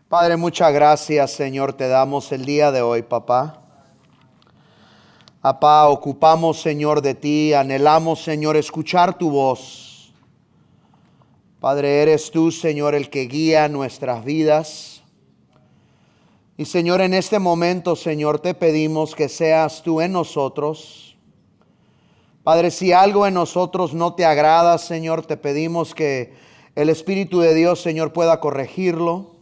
Padre, muchas gracias, Señor, te damos el día de hoy, papá. Papá, ocupamos, Señor, de ti, anhelamos, Señor, escuchar tu voz. Padre, eres tú, Señor, el que guía nuestras vidas. Y, Señor, en este momento, Señor, te pedimos que seas tú en nosotros. Padre, si algo en nosotros no te agrada, Señor, te pedimos que el Espíritu de Dios, Señor, pueda corregirlo.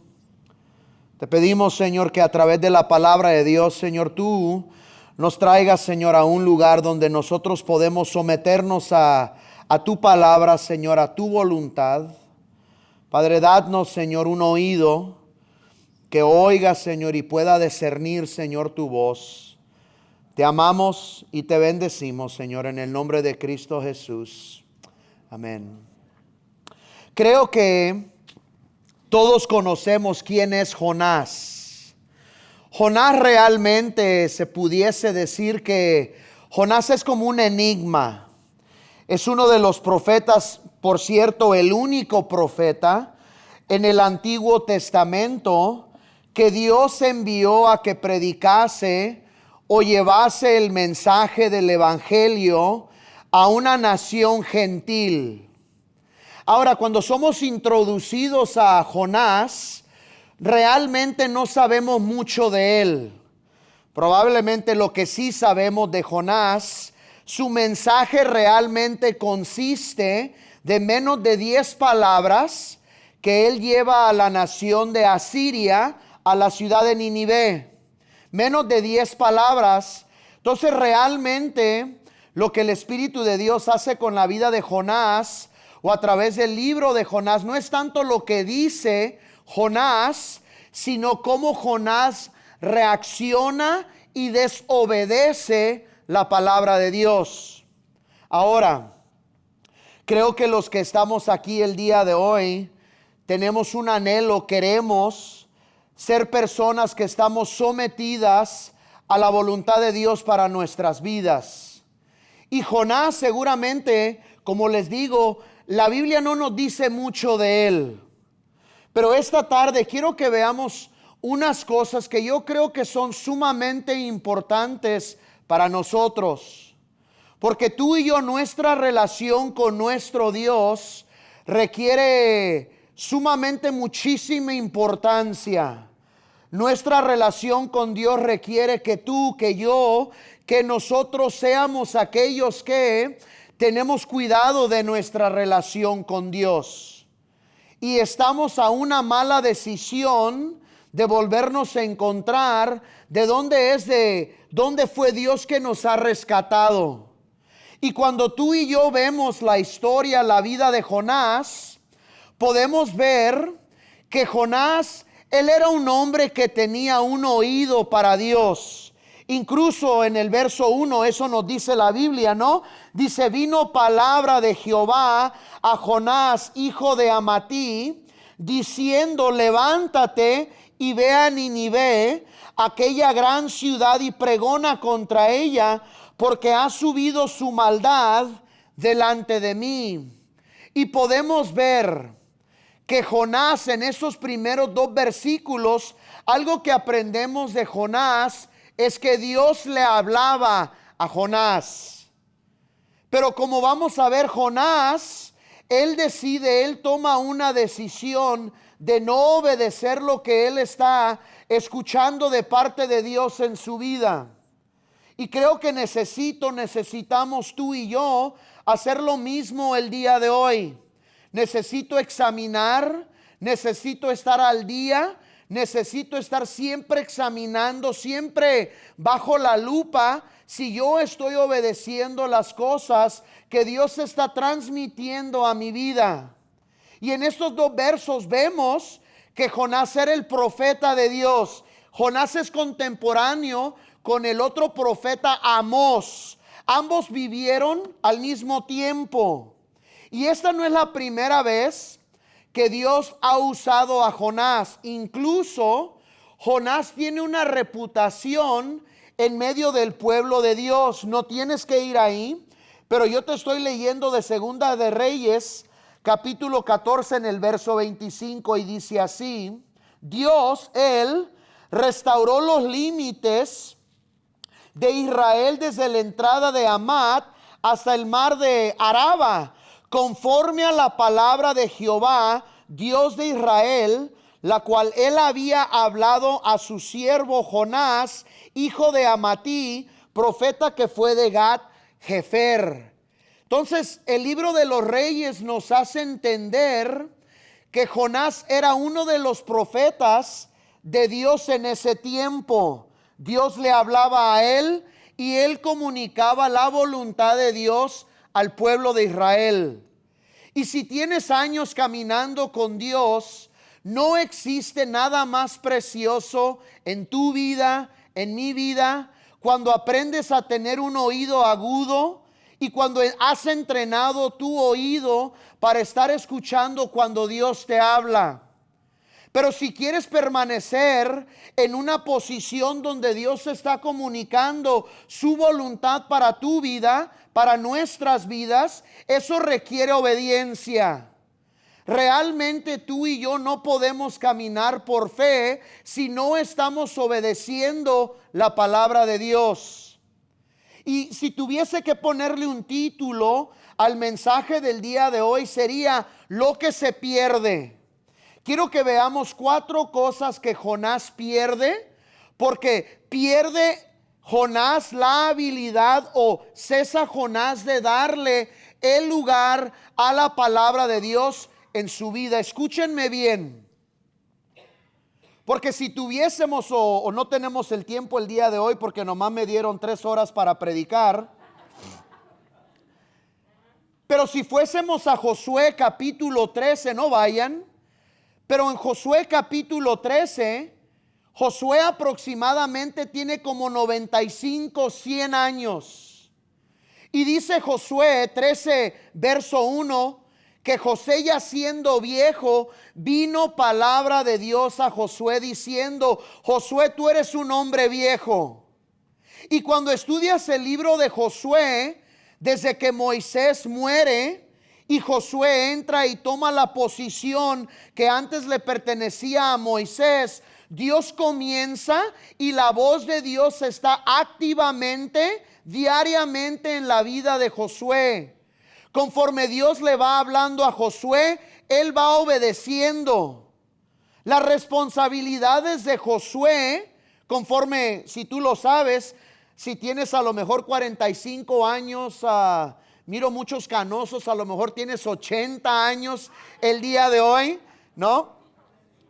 Te pedimos, Señor, que a través de la palabra de Dios, Señor, tú nos traigas, Señor, a un lugar donde nosotros podemos someternos a tu palabra, Señor, a tu voluntad. Padre, dadnos, Señor, un oído que oiga, Señor, y pueda discernir, Señor, tu voz. Te amamos y te bendecimos, Señor, en el nombre de Cristo Jesús. Amén. Creo que todos conocemos quién es Jonás. Jonás realmente se pudiese decir que Jonás es como un enigma. Es uno de los profetas, por cierto, el único profeta en el Antiguo Testamento que Dios envió a que predicase o llevase el mensaje del Evangelio a una nación gentil. Ahora, cuando somos introducidos a Jonás, realmente no sabemos mucho de él. Probablemente lo que sí sabemos de Jonás, su mensaje realmente consiste de menos de 10 palabras que él lleva a la nación de Asiria, a la ciudad de Nínive. Menos de 10 palabras. Entonces realmente lo que el Espíritu de Dios hace con la vida de Jonás o a través del libro de Jonás no es tanto lo que dice Jonás, sino cómo Jonás reacciona y desobedece la palabra de Dios. Ahora, creo que los que estamos aquí el día de hoy tenemos un anhelo, queremos ser personas que estamos sometidas a la voluntad de Dios para nuestras vidas. Y Jonás seguramente, como les digo, la Biblia no nos dice mucho de él. Pero esta tarde quiero que veamos unas cosas que yo creo que son sumamente importantes para nosotros. Porque tú y yo, nuestra relación con nuestro Dios requiere sumamente muchísima importancia. Nuestra relación con Dios requiere que tú, que yo, que nosotros seamos aquellos que tenemos cuidado de nuestra relación con Dios. Y estamos a una mala decisión de volvernos a encontrar de dónde fue Dios que nos ha rescatado. Y cuando tú y yo vemos la historia, la vida de Jonás, podemos ver que Jonás, él era un hombre que tenía un oído para Dios. Incluso en el verso 1, eso nos dice la Biblia, ¿no? Dice, vino palabra de Jehová a Jonás, hijo de Amatí, diciendo, levántate y ve a Nínive, aquella gran ciudad, y pregona contra ella, porque ha subido su maldad delante de mí. Y podemos ver que Jonás, en esos primeros 2 versículos, algo que aprendemos de Jonás es que Dios le hablaba a Jonás. Pero como vamos a ver, Jonás, él toma una decisión de no obedecer lo que él está escuchando de parte de Dios en su vida. Y creo que necesitamos tú y yo hacer lo mismo el día de hoy. Necesito examinar, necesito estar al día, necesito estar siempre examinando, siempre bajo la lupa, si yo estoy obedeciendo las cosas que Dios está transmitiendo a mi vida. Y en estos 2 versos vemos que Jonás era el profeta de Dios. Jonás es contemporáneo con el otro profeta Amós. Ambos vivieron al mismo tiempo. Y esta no es la primera vez que Dios ha usado a Jonás. Incluso Jonás tiene una reputación en medio del pueblo de Dios. No tienes que ir ahí, pero yo te estoy leyendo de Segunda de Reyes, capítulo 14 en el verso 25, y dice así: Dios, Él, restauró los límites de Israel desde la entrada de Hamat hasta el mar de Araba, conforme a la palabra de Jehová, Dios de Israel, la cual Él había hablado a su siervo Jonás, hijo de Amatí, profeta que fue de Gat Hefer. Entonces, el libro de los Reyes nos hace entender que Jonás era uno de los profetas de Dios en ese tiempo. Dios le hablaba a él y él comunicaba la voluntad de Dios al pueblo de Israel. Y si tienes años caminando con Dios, no existe nada más precioso en tu vida, en mi vida, cuando aprendes a tener un oído agudo y cuando has entrenado tu oído para estar escuchando cuando Dios te habla. Pero si quieres permanecer en una posición donde Dios está comunicando su voluntad para tu vida, para nuestras vidas, eso requiere obediencia. Realmente tú y yo no podemos caminar por fe si no estamos obedeciendo la palabra de Dios. Y si tuviese que ponerle un título al mensaje del día de hoy, sería lo que se pierde. Quiero que veamos 4 cosas que Jonás pierde, porque pierde Jonás la habilidad o cesa Jonás de darle el lugar a la palabra de Dios en su vida. Escúchenme bien, porque si tuviésemos o no tenemos el tiempo el día de hoy, porque nomás me dieron 3 horas para predicar, pero si fuésemos a Josué capítulo 13, no vayan, pero en Josué capítulo 13, Josué aproximadamente tiene como 95, 100 años. Y dice Josué 13, verso 1, que José ya siendo viejo, vino palabra de Dios a Josué diciendo: Josué, tú eres un hombre viejo. Y cuando estudias el libro de Josué, desde que Moisés muere y Josué entra y toma la posición que antes le pertenecía a Moisés, Dios comienza y la voz de Dios está activamente, diariamente en la vida de Josué. Conforme Dios le va hablando a Josué, él va obedeciendo. Las responsabilidades de Josué, conforme, si tú lo sabes, si tienes a lo mejor 45 años, miro muchos canosos, a lo mejor tienes 80 años el día de hoy, ¿no?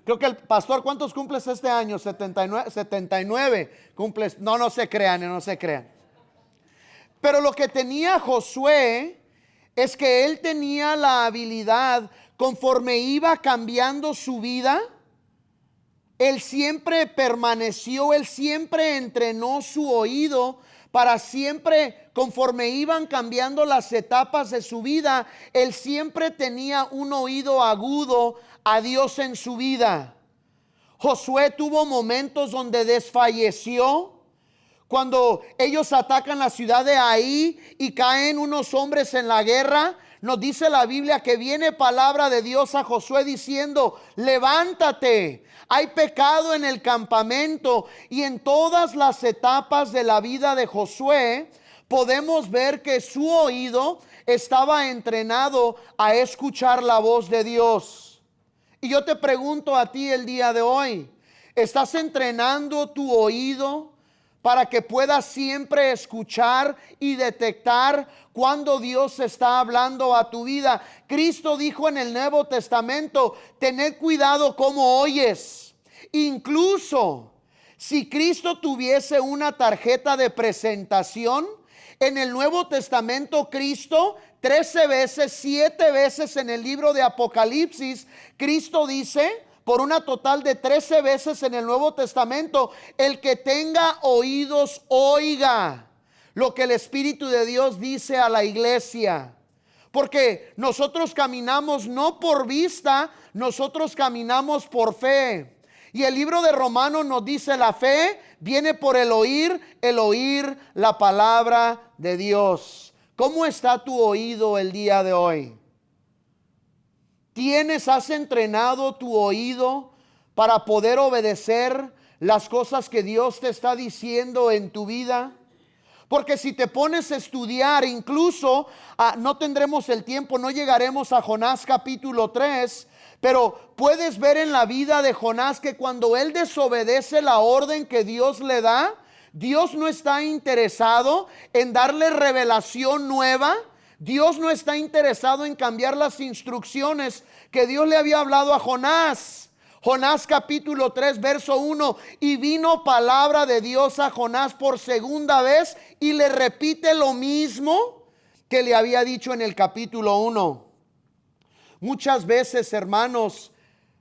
Creo que el pastor, ¿cuántos cumples este año? 79 cumples. No se crean, no se crean. Pero lo que tenía Josué es que él tenía la habilidad, conforme iba cambiando su vida, él siempre permaneció, él siempre entrenó su oído para siempre, conforme iban cambiando las etapas de su vida, él siempre tenía un oído agudo a Dios en su vida. Josué tuvo momentos donde desfalleció. Cuando ellos atacan la ciudad de Ai y caen unos hombres en la guerra, nos dice la Biblia que viene palabra de Dios a Josué diciendo: levántate, hay pecado en el campamento. Y en todas las etapas de la vida de Josué podemos ver que su oído estaba entrenado a escuchar la voz de Dios. Y yo te pregunto a ti el día de hoy, ¿estás entrenando tu oído para que puedas siempre escuchar y detectar cuando Dios está hablando a tu vida? Cristo dijo en el Nuevo Testamento: tened cuidado cómo oyes. Incluso si Cristo tuviese una tarjeta de presentación, en el Nuevo Testamento Cristo 13 veces, 7 veces en el libro de Apocalipsis, Cristo dice, por una total de 13 veces en el Nuevo Testamento: el que tenga oídos, oiga lo que el Espíritu de Dios dice a la iglesia. Porque nosotros caminamos no por vista, nosotros caminamos por fe. Y el libro de Romanos nos dice: la fe viene por el oír la palabra de Dios. ¿Cómo está tu oído el día de hoy? ¿Has entrenado tu oído para poder obedecer las cosas que Dios te está diciendo en tu vida? Porque si te pones a estudiar, incluso no tendremos el tiempo, no llegaremos a Jonás capítulo 3, pero puedes ver en la vida de Jonás que cuando él desobedece la orden que Dios le da, Dios no está interesado en darle revelación nueva. Dios no está interesado en cambiar las instrucciones que Dios le había hablado a Jonás. Jonás capítulo 3 verso 1, y vino palabra de Dios a Jonás por segunda vez y le repite lo mismo que le había dicho en el capítulo 1. Muchas veces, hermanos,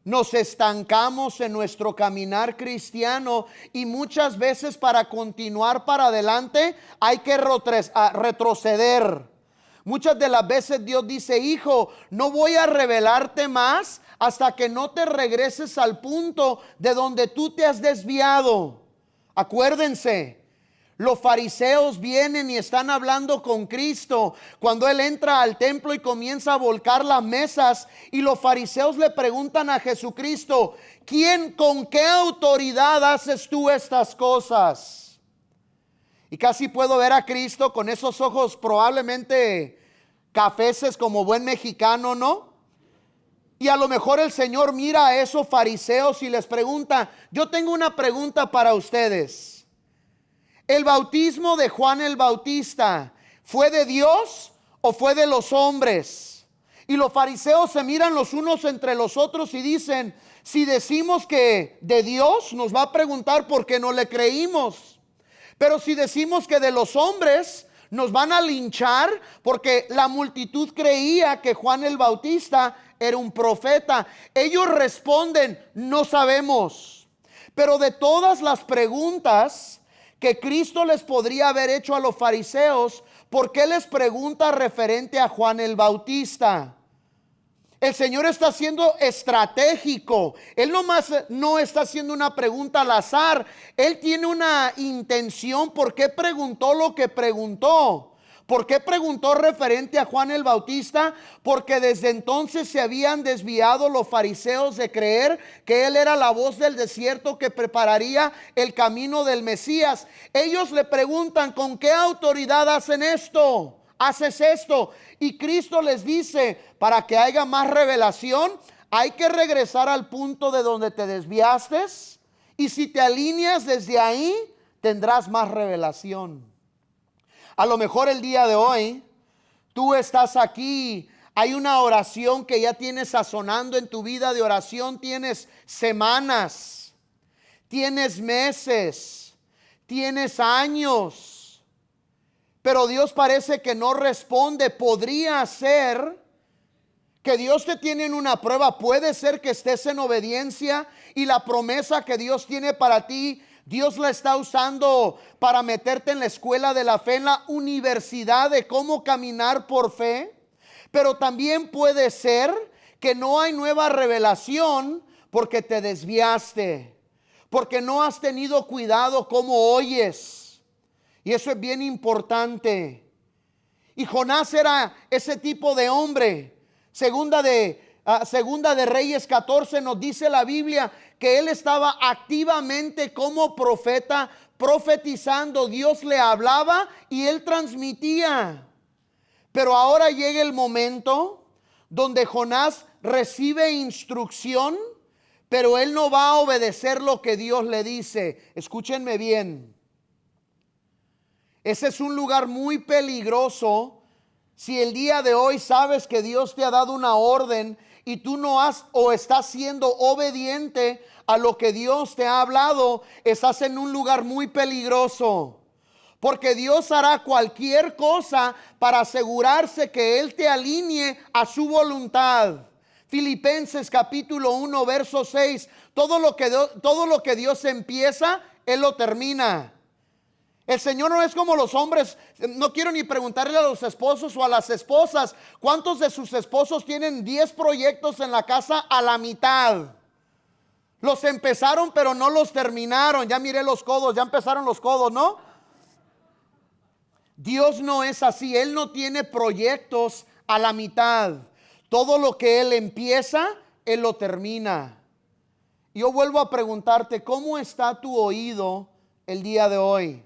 nos estancamos en nuestro caminar cristiano y muchas veces para continuar para adelante hay que retroceder. Muchas de las veces Dios dice: hijo, no voy a revelarte más hasta que no te regreses al punto de donde tú te has desviado. Acuérdense, los fariseos vienen y están hablando con Cristo cuando Él entra al templo y comienza a volcar las mesas, y los fariseos le preguntan a Jesucristo: con qué autoridad haces tú estas cosas? Y casi puedo ver a Cristo con esos ojos probablemente cafeces como buen mexicano, ¿no? Y a lo mejor el Señor mira a esos fariseos y les pregunta: yo tengo una pregunta para ustedes. ¿El bautismo de Juan el Bautista fue de Dios o fue de los hombres? Y los fariseos se miran los unos entre los otros y dicen: si decimos que de Dios, nos va a preguntar por qué no le creímos. Pero si decimos que de los hombres, nos van a linchar, porque la multitud creía que Juan el Bautista era un profeta. Ellos responden: no sabemos. Pero de todas las preguntas que Cristo les podría haber hecho a los fariseos, ¿por qué les pregunta referente a Juan el Bautista? El Señor está siendo estratégico. Él no está haciendo una pregunta al azar. Él tiene una intención. ¿Por qué preguntó lo que preguntó? ¿Por qué preguntó referente a Juan el Bautista? Porque desde entonces se habían desviado los fariseos de creer que Él era la voz del desierto que prepararía el camino del Mesías. Ellos le preguntan: ¿con qué autoridad haces esto? Y Cristo les dice: para que haya más revelación, hay que regresar al punto de donde te desviaste, y si te alineas desde ahí, tendrás más revelación. A lo mejor el día de hoy tú estás aquí, hay una oración que ya tienes sazonando en tu vida de oración, tienes semanas, tienes meses, tienes años, pero Dios parece que no responde. Podría ser que Dios te tiene en una prueba. Puede ser que estés en obediencia y la promesa que Dios tiene para ti, Dios la está usando para meterte en la escuela de la fe, en la universidad de cómo caminar por fe. Pero también puede ser que no hay nueva revelación porque te desviaste, porque no has tenido cuidado cómo oyes. Y eso es bien importante. Y Jonás era ese tipo de hombre. Segunda de Reyes 14 nos dice la Biblia que él estaba activamente como profeta, profetizando. Dios le hablaba y él transmitía. Pero ahora llega el momento donde Jonás recibe instrucción, pero él no va a obedecer lo que Dios le dice. Escúchenme bien. Ese es un lugar muy peligroso. Si el día de hoy sabes que Dios te ha dado una orden y tú no has o estás siendo obediente a lo que Dios te ha hablado, estás en un lugar muy peligroso. Porque Dios hará cualquier cosa para asegurarse que Él te alinee a su voluntad. Filipenses capítulo 1 verso 6. Todo lo que Dios empieza, Él lo termina. El Señor no es como los hombres. No quiero ni preguntarle a los esposos o a las esposas: ¿cuántos de sus esposos tienen 10 proyectos en la casa a la mitad? Los empezaron pero no los terminaron. Ya miré los codos, ya empezaron los codos, ¿no? Dios no es así. Él no tiene proyectos a la mitad. Todo lo que Él empieza, Él lo termina. Yo vuelvo a preguntarte, ¿cómo está tu oído el día de hoy?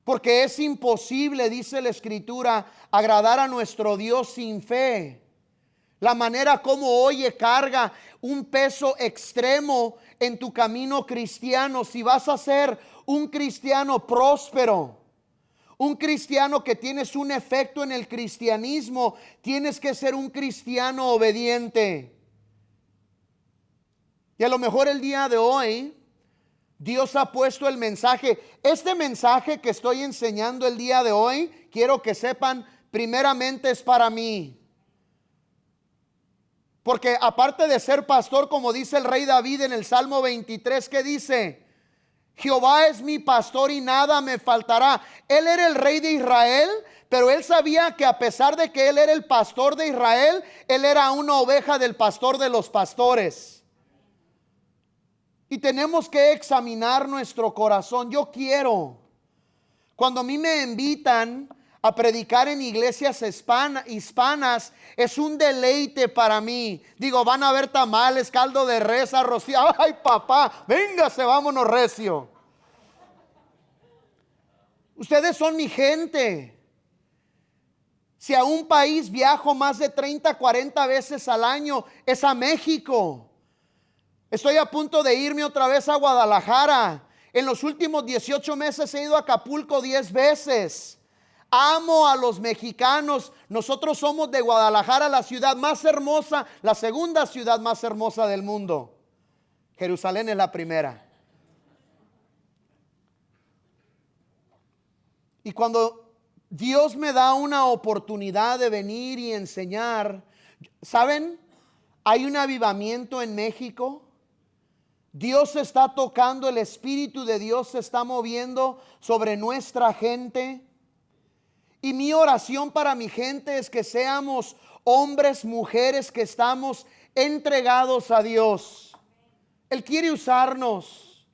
Porque es imposible, dice la Escritura, agradar a nuestro Dios sin fe. La manera como oye carga un peso extremo en tu camino cristiano. Si vas a ser un cristiano próspero, un cristiano que tienes un efecto en el cristianismo, tienes que ser un cristiano obediente. Y a lo mejor el día de hoy Dios ha puesto el mensaje. Este mensaje que estoy enseñando el día de hoy, quiero que sepan, primeramente es para mí. Porque aparte de ser pastor, como dice el rey David en el Salmo 23, ¿qué dice? Jehová es mi pastor y nada me faltará. Él era el rey de Israel, pero él sabía que a pesar de que él era el pastor de Israel, él era una oveja del pastor de los pastores. Y tenemos que examinar nuestro corazón. Yo quiero, cuando a mí me invitan a predicar en iglesias hispanas, es un deleite para mí. Digo, van a haber tamales, caldo de res, arroz. Ay, papá, véngase, vámonos recio. Ustedes son mi gente. Si a un país viajo más de 30, 40 veces al año, es a México. Estoy a punto de irme otra vez a Guadalajara. En los últimos 18 meses he ido a Acapulco 10 veces. Amo a los mexicanos. Nosotros somos de Guadalajara, la ciudad más hermosa, la segunda ciudad más hermosa del mundo. Jerusalén es la primera. Y cuando Dios me da una oportunidad de venir y enseñar, ¿saben? Hay un avivamiento en México. Dios está tocando, el Espíritu de Dios se está moviendo sobre nuestra gente. Y mi oración para mi gente es que seamos hombres, mujeres que estamos entregados a Dios. Él quiere usarnos.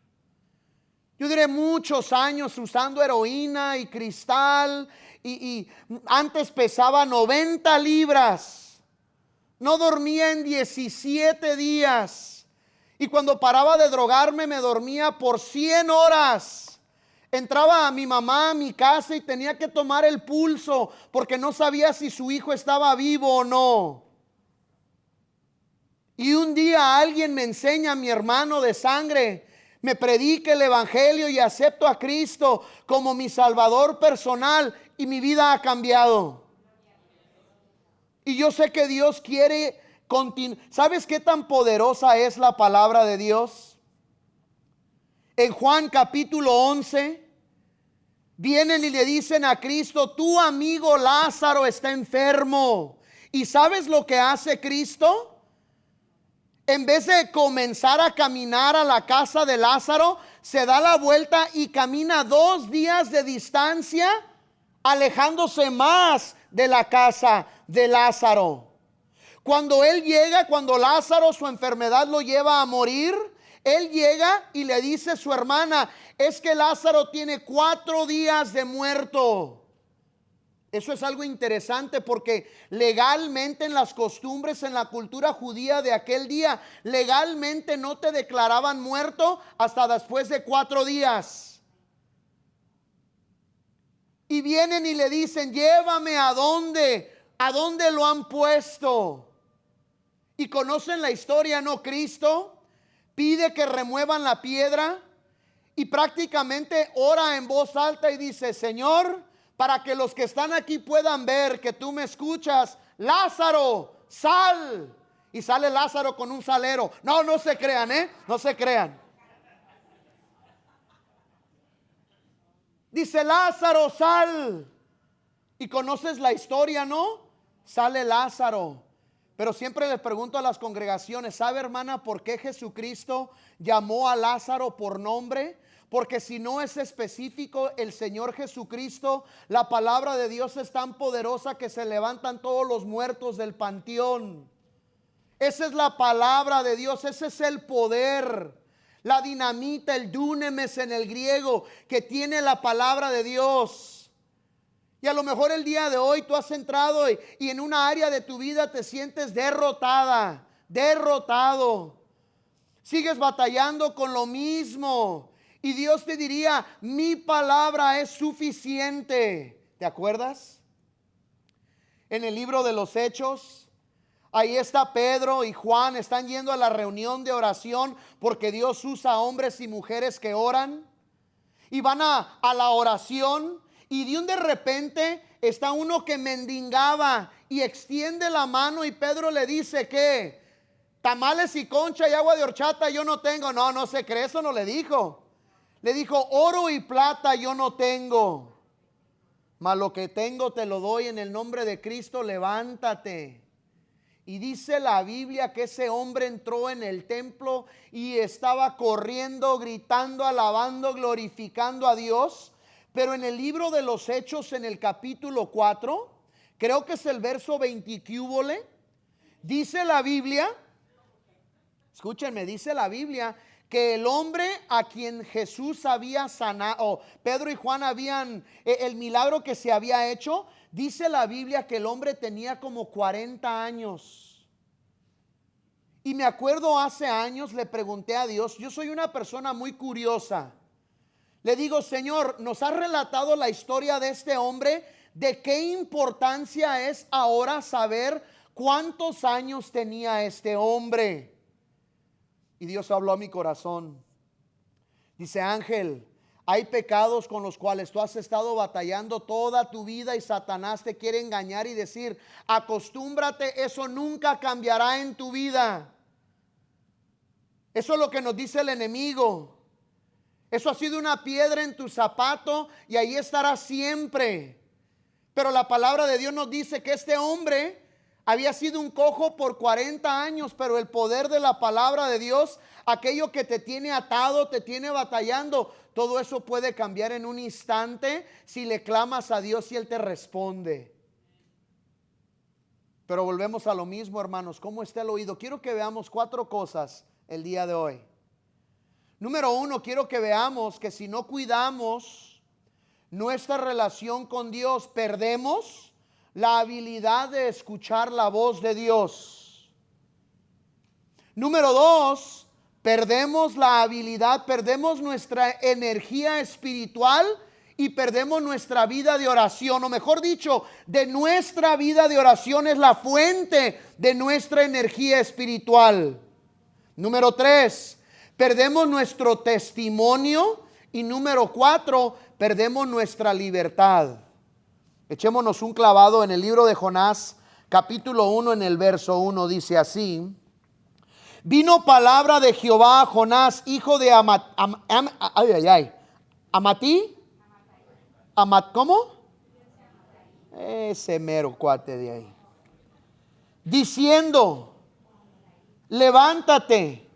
Yo duré muchos años usando heroína y cristal y antes pesaba 90 libras. No dormía en 17 días. Y cuando paraba de drogarme me dormía por 100 horas. Entraba a mi mamá a mi casa y tenía que tomar el pulso porque no sabía si su hijo estaba vivo o no. Y un día alguien me enseña, mi hermano de sangre, me predica el evangelio y acepto a Cristo como mi salvador personal y mi vida ha cambiado. Y yo sé que Dios quiere continuar. ¿Sabes qué tan poderosa es la palabra de Dios? En Juan capítulo 11, vienen y le dicen a Cristo, tu amigo Lázaro está enfermo. ¿Y sabes lo que hace Cristo? En vez de comenzar a caminar a la casa de Lázaro, se da la vuelta y camina 2 días de distancia, alejándose más de la casa de Lázaro. Cuando él llega, cuando Lázaro, su enfermedad lo lleva a morir, él llega y le dice a su hermana, es que Lázaro tiene 4 días de muerto. Eso es algo interesante porque legalmente en las costumbres, en la cultura judía de aquel día, legalmente no te declaraban muerto hasta después de 4 días. Y vienen y le dicen, llévame a dónde lo han puesto. Y conocen la historia, ¿no? Cristo pide que remuevan la piedra y prácticamente ora en voz alta y dice, Señor, para que los que están aquí puedan ver que tú me escuchas, Lázaro, sal. Y sale Lázaro con un salero. No se crean, no se crean. Dice, Lázaro, sal. Y conoces la historia, ¿no? Sale Lázaro. Pero siempre les pregunto a las congregaciones, ¿sabe, hermana, por qué Jesucristo llamó a Lázaro por nombre? Porque si no es específico el Señor Jesucristo, la palabra de Dios es tan poderosa que se levantan todos los muertos del panteón. Esa es la palabra de Dios, ese es el poder, la dinamita, el dunamis en el griego que tiene la palabra de Dios. Y a lo mejor el día de hoy tú has entrado y en una área de tu vida te sientes derrotada, derrotado. Sigues batallando con lo mismo. Y Dios te diría, mi palabra es suficiente. ¿Te acuerdas? En el libro de los Hechos, ahí está Pedro y Juan, están yendo a la reunión de oración porque Dios usa hombres y mujeres que oran. Y van a la oración y de repente está uno que mendigaba y extiende la mano y Pedro le dice que tamales y concha y agua de horchata yo no tengo. No, no se cree, eso no le dijo. Le dijo, oro y plata yo no tengo, mas lo que tengo te lo doy, en el nombre de Cristo, levántate. Y dice la Biblia que ese hombre entró en el templo y estaba corriendo, gritando, alabando, glorificando a Dios. Pero en el libro de los Hechos, en el capítulo 4, creo que es el verso 20, dice la Biblia, escúchenme, dice la Biblia que el hombre a quien Jesús había sanado, Pedro y Juan habían, el milagro que se había hecho, dice la Biblia que el hombre tenía como 40 años. Y me acuerdo hace años le pregunté a Dios, yo soy una persona muy curiosa. Le digo, Señor, nos has relatado la historia de este hombre, ¿de qué importancia es ahora saber cuántos años tenía este hombre? Y Dios habló a mi corazón. Dice, Ángel, hay pecados con los cuales tú has estado batallando toda tu vida y Satanás te quiere engañar y decir, acostúmbrate, eso nunca cambiará en tu vida. Eso es lo que nos dice el enemigo. Eso ha sido una piedra en tu zapato y ahí estará siempre. Pero la palabra de Dios nos dice que este hombre había sido un cojo por 40 años, pero el poder de la palabra de Dios, aquello que te tiene atado, te tiene batallando, todo eso puede cambiar en un instante si le clamas a Dios y Él te responde. Pero volvemos a lo mismo, hermanos. ¿Cómo está el oído? Quiero que veamos 4 cosas el día de hoy. Número 1, quiero que veamos que si no cuidamos nuestra relación con Dios, perdemos la habilidad de escuchar la voz de Dios. Número 2, perdemos la habilidad, perdemos nuestra energía espiritual y perdemos nuestra vida de oración, o mejor dicho, de nuestra vida de oración es la fuente de nuestra energía espiritual. Número 3, perdemos nuestro testimonio. Y número 4, perdemos nuestra libertad. Echémonos un clavado en el libro de Jonás, capítulo 1, en el verso 1, dice así: vino palabra de Jehová a Jonás, hijo de Amatí. ¿Cómo? Ese mero cuate de ahí. Diciendo, levántate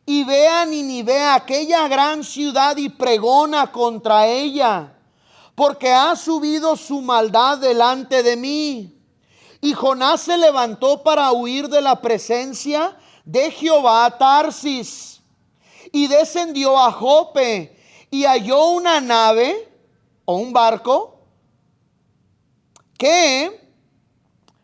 y ve a Nínive, aquella gran ciudad, y pregona contra ella, porque ha subido su maldad delante de mí. Y Jonás se levantó para huir de la presencia de Jehová a Tarsis, y descendió a Jope, y halló una nave o un barco que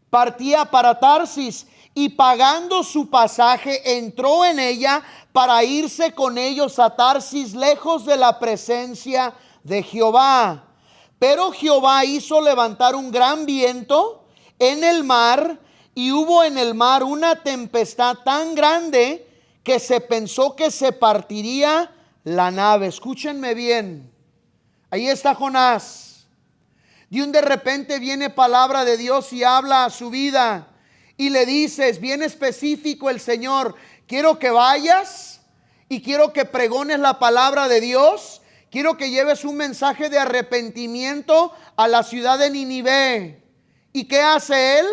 partía para Tarsis, y pagando su pasaje entró en ella para irse con ellos a Tarsis, lejos de la presencia de Jehová. Pero Jehová hizo levantar un gran viento en el mar, y hubo en el mar una tempestad tan grande que se pensó que se partiría la nave. Escúchenme bien, ahí está Jonás. De repente viene palabra de Dios y habla a su vida. Y le dices, bien específico el Señor, quiero que vayas y quiero que pregones la palabra de Dios. Quiero que lleves un mensaje de arrepentimiento a la ciudad de Nínive. ¿Y qué hace él?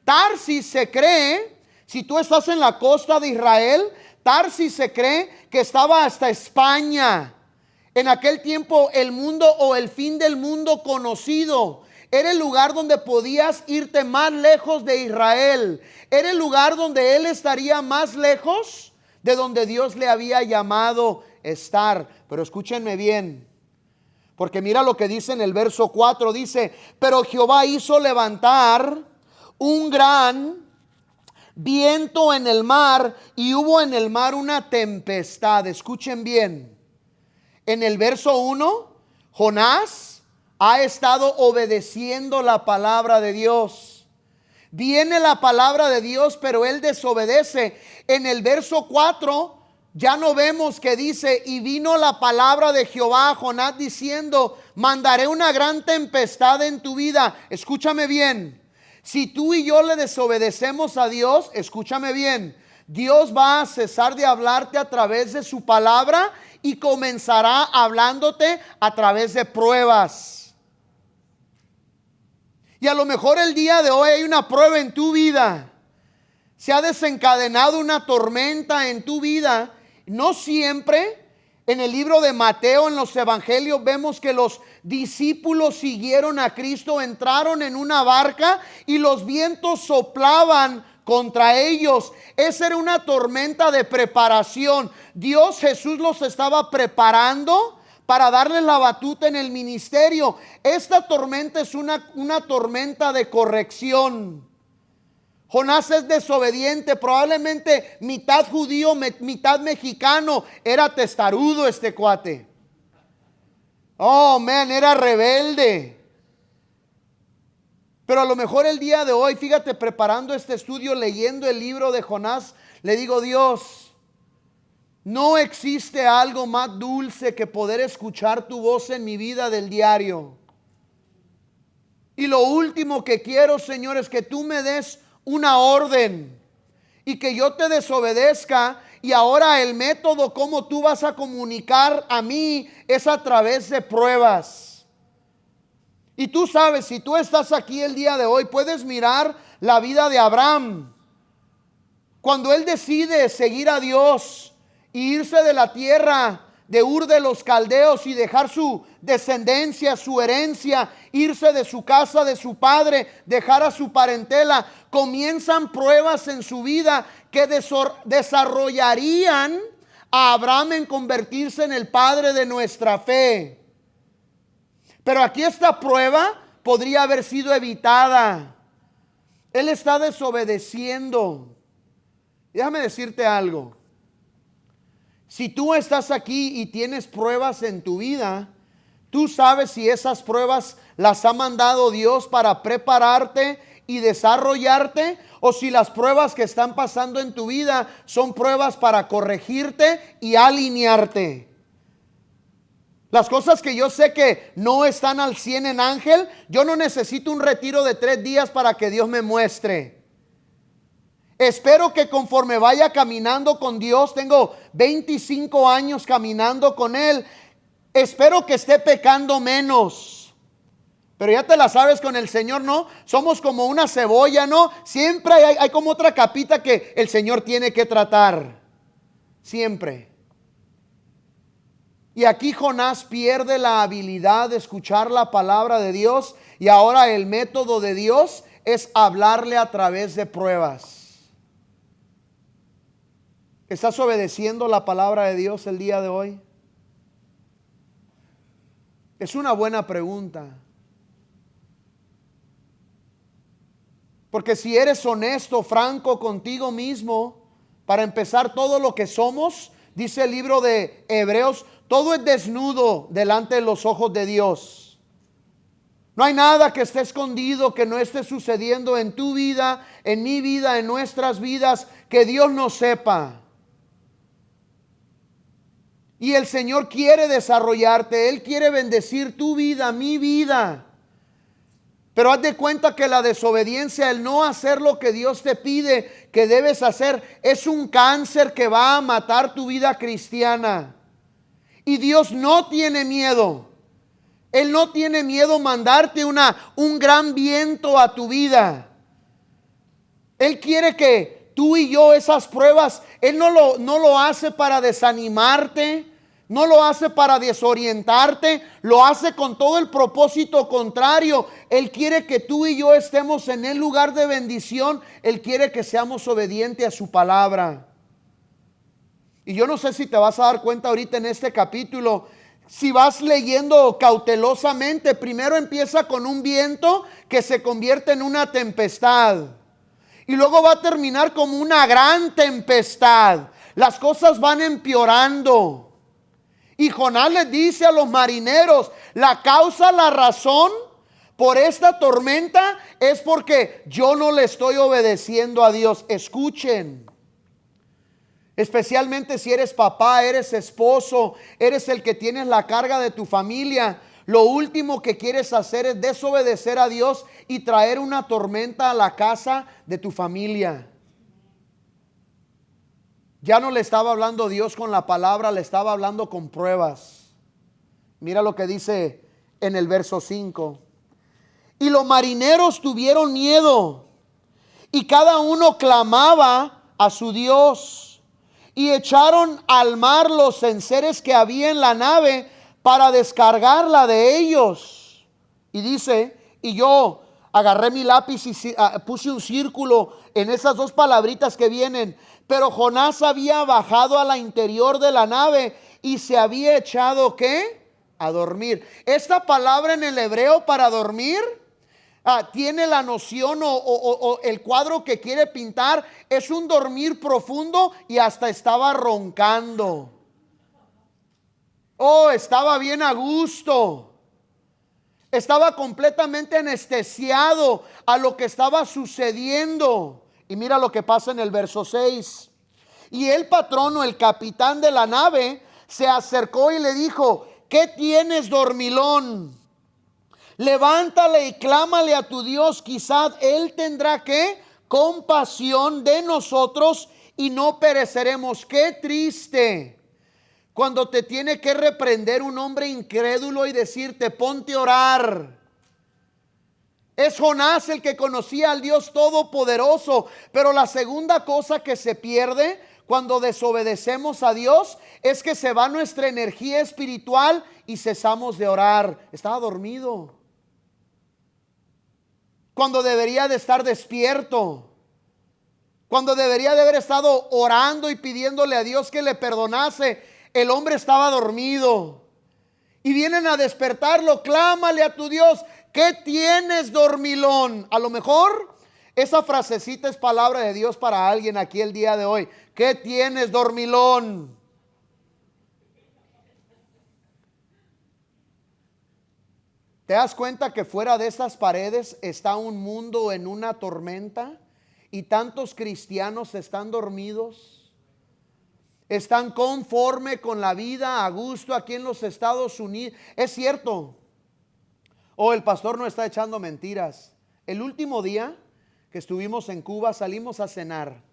Tarsis se cree, si tú estás en la costa de Israel, Tarsis se cree que estaba hasta España. En aquel tiempo el mundo o el fin del mundo conocido era el lugar donde podías irte más lejos de Israel. Era el lugar donde él estaría más lejos de donde Dios le había llamado estar. Pero escúchenme bien, porque mira lo que dice en el verso 4. Dice, pero Jehová hizo levantar un gran viento en el mar y hubo en el mar una tempestad. Escuchen bien. En el verso 1, Jonás ha estado obedeciendo la palabra de Dios. Viene la palabra de Dios, pero él desobedece. En el verso 4 ya no vemos que dice: y vino la palabra de Jehová a Jonás diciendo: mandaré una gran tempestad en tu vida. Escúchame bien. Si tú y yo le desobedecemos a Dios, escúchame bien, Dios va a cesar de hablarte a través de su palabra y comenzará hablándote a través de pruebas. Y a lo mejor el día de hoy hay una prueba en tu vida. Se ha desencadenado una tormenta en tu vida. No siempre. En el libro de Mateo, en los evangelios, vemos que los discípulos siguieron a Cristo, entraron en una barca y los vientos soplaban contra ellos. Esa era una tormenta de preparación. Jesús los estaba preparando para darles la batuta en el ministerio. Esta tormenta es una tormenta de corrección. Jonás es desobediente, probablemente mitad judío, mitad mexicano. Era testarudo este cuate. Oh, man, era rebelde. Pero a lo mejor el día de hoy, fíjate, preparando este estudio, leyendo el libro de Jonás, le digo: Dios, no existe algo más dulce que poder escuchar tu voz en mi vida del diario. Y lo último que quiero, Señor, es que tú me des una orden y que yo te desobedezca, y ahora el método como tú vas a comunicar a mí es a través de pruebas. Y tú sabes, si tú estás aquí el día de hoy, puedes mirar la vida de Abraham. Cuando él decide seguir a Dios e irse de la tierra de Ur de los Caldeos y dejar su descendencia, su herencia, irse de su casa, de su padre, dejar a su parentela, comienzan pruebas en su vida que desarrollarían a Abraham en convertirse en el padre de nuestra fe. Pero aquí esta prueba podría haber sido evitada. Él está desobedeciendo. Déjame decirte algo. Si tú estás aquí y tienes pruebas en tu vida, tú sabes si esas pruebas las ha mandado Dios para prepararte y desarrollarte, o si las pruebas que están pasando en tu vida son pruebas para corregirte y alinearte. Las cosas que yo sé que no están al 100 en Ángel, yo no necesito un retiro de 3 días para que Dios me muestre. Espero que conforme vaya caminando con Dios, tengo 25 años caminando con Él, espero que esté pecando menos. Pero ya te la sabes con el Señor, ¿no? Somos como una cebolla, ¿no? Siempre hay como otra capita que el Señor tiene que tratar. Siempre. Y aquí Jonás pierde la habilidad de escuchar la palabra de Dios, y ahora el método de Dios es hablarle a través de pruebas. ¿Estás obedeciendo la palabra de Dios el día de hoy? Es una buena pregunta. Porque si eres honesto, franco contigo mismo, para empezar, todo lo que somos, dice el libro de Hebreos, todo es desnudo delante de los ojos de Dios. No hay nada que esté escondido, que no esté sucediendo en tu vida, en mi vida, en nuestras vidas, que Dios no sepa. Y el Señor quiere desarrollarte, Él quiere bendecir tu vida, mi vida. Pero haz de cuenta que la desobediencia, el no hacer lo que Dios te pide que debes hacer, es un cáncer que va a matar tu vida cristiana. Y Dios no tiene miedo. Él no tiene miedo mandarte un gran viento a tu vida. Él quiere que tú y yo esas pruebas, Él no lo hace para desanimarte. No lo hace para desorientarte, lo hace con todo el propósito contrario. Él quiere que tú y yo estemos en el lugar de bendición. Él quiere que seamos obedientes a su palabra. Y yo no sé si te vas a dar cuenta ahorita en este capítulo, si vas leyendo cautelosamente, primero empieza con un viento que se convierte en una tempestad. Y luego va a terminar como una gran tempestad. Las cosas van empeorando. Y Jonás les dice a los marineros, la causa, la razón por esta tormenta es porque yo no le estoy obedeciendo a Dios. Escuchen. Especialmente si eres papá, eres esposo, eres el que tienes la carga de tu familia. Lo último que quieres hacer es desobedecer a Dios y traer una tormenta a la casa de tu familia. Ya no le estaba hablando Dios con la palabra, le estaba hablando con pruebas. Mira lo que dice en el verso 5. Y los marineros tuvieron miedo, y cada uno clamaba a su Dios, y echaron al mar los enseres que había en la nave para descargarla de ellos. Y dice, y yo agarré mi lápiz y puse un círculo en esas dos palabritas que vienen. Pero Jonás había bajado a la interior de la nave y se había echado, ¿qué? A dormir. Esta palabra en el hebreo para dormir tiene la noción o el cuadro que quiere pintar es un dormir profundo, y hasta estaba roncando. Estaba bien a gusto. Estaba completamente anestesiado a lo que estaba sucediendo. Y mira lo que pasa en el verso 6. Y el patrón o el capitán de la nave se acercó y le dijo, ¿qué tienes, dormilón? Levántale y clámale a tu Dios, quizás Él tendrá ¿qué? Compasión de nosotros y no pereceremos. Qué triste cuando te tiene que reprender un hombre incrédulo y decirte, ponte a orar. Es Jonás el que conocía al Dios Todopoderoso, pero la segunda cosa que se pierde cuando desobedecemos a Dios es que se va nuestra energía espiritual y cesamos de orar. Estaba dormido cuando debería de estar despierto, cuando debería de haber estado orando y pidiéndole a Dios que le perdonase. El hombre estaba dormido y vienen a despertarlo. Clámale a tu Dios. ¿Qué tienes, dormilón? A lo mejor esa frasecita es palabra de Dios para alguien aquí el día de hoy. ¿Qué tienes, dormilón? ¿Te das cuenta que fuera de estas paredes está un mundo en una tormenta y tantos cristianos están dormidos? Están conforme con la vida a gusto aquí en los Estados Unidos. Es cierto. El pastor no está echando mentiras. El último día que estuvimos en Cuba salimos a cenar.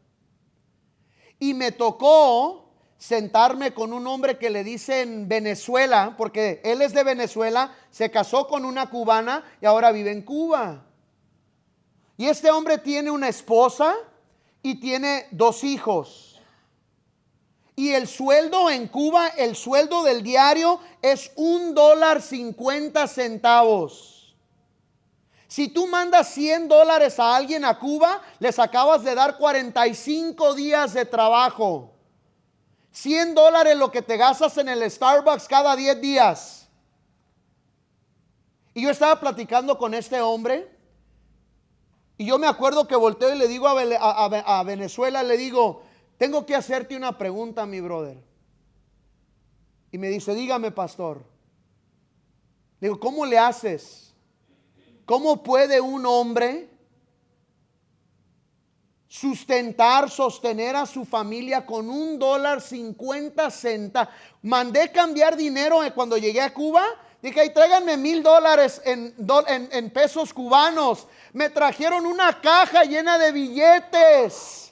Y me tocó sentarme con un hombre que le dicen Venezuela, porque él es de Venezuela, se casó con una cubana y ahora vive en Cuba. Y este hombre tiene una esposa y tiene 2 hijos. Y el sueldo en Cuba, el sueldo del diario es $1.50. Si tú mandas $100 a alguien a Cuba, les acabas de dar 45 días de trabajo. $100 lo que te gastas en el Starbucks cada 10 días. Y yo estaba platicando con este hombre. Y yo me acuerdo que volteo y le digo a Venezuela, le digo, tengo que hacerte una pregunta, mi brother. Y me dice, dígame, pastor. Le digo, ¿cómo le haces? ¿Cómo puede un hombre sostener a su familia con $1.50? Mandé cambiar dinero cuando llegué a Cuba. Dije, ahí tráiganme $1,000 en pesos cubanos. Me trajeron una caja llena de billetes.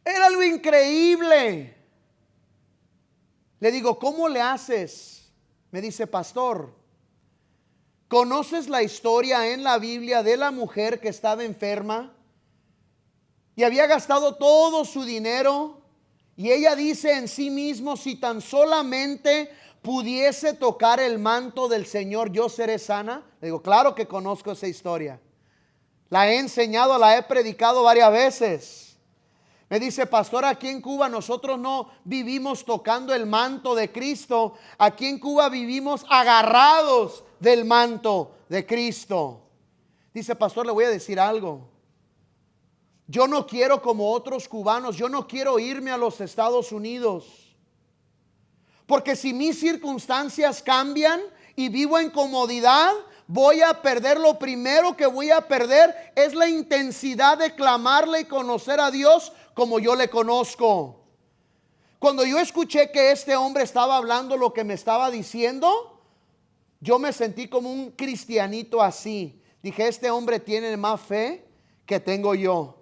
Era algo increíble. Le digo, ¿cómo le haces? Me dice, pastor, ¿conoces la historia en la Biblia de la mujer que estaba enferma y había gastado todo su dinero? Y ella dice en sí mismo, si tan solamente pudiese tocar el manto del Señor, yo seré sana. Le digo, claro que conozco esa historia. La he enseñado, la he predicado varias veces. Me dice, pastor, aquí en Cuba nosotros no vivimos tocando el manto de Cristo. Aquí en Cuba vivimos agarrados del manto de Cristo. Dice, pastor, le voy a decir algo. Yo no quiero como otros cubanos, yo no quiero irme a los Estados Unidos. Porque si mis circunstancias cambian y vivo en comodidad, voy a perder. Lo primero que voy a perder es la intensidad de clamarle y conocer a Dios como yo le conozco. Cuando yo escuché que este hombre estaba hablando lo que me estaba diciendo, yo me sentí como un cristianito así. Dije, este hombre tiene más fe que tengo yo.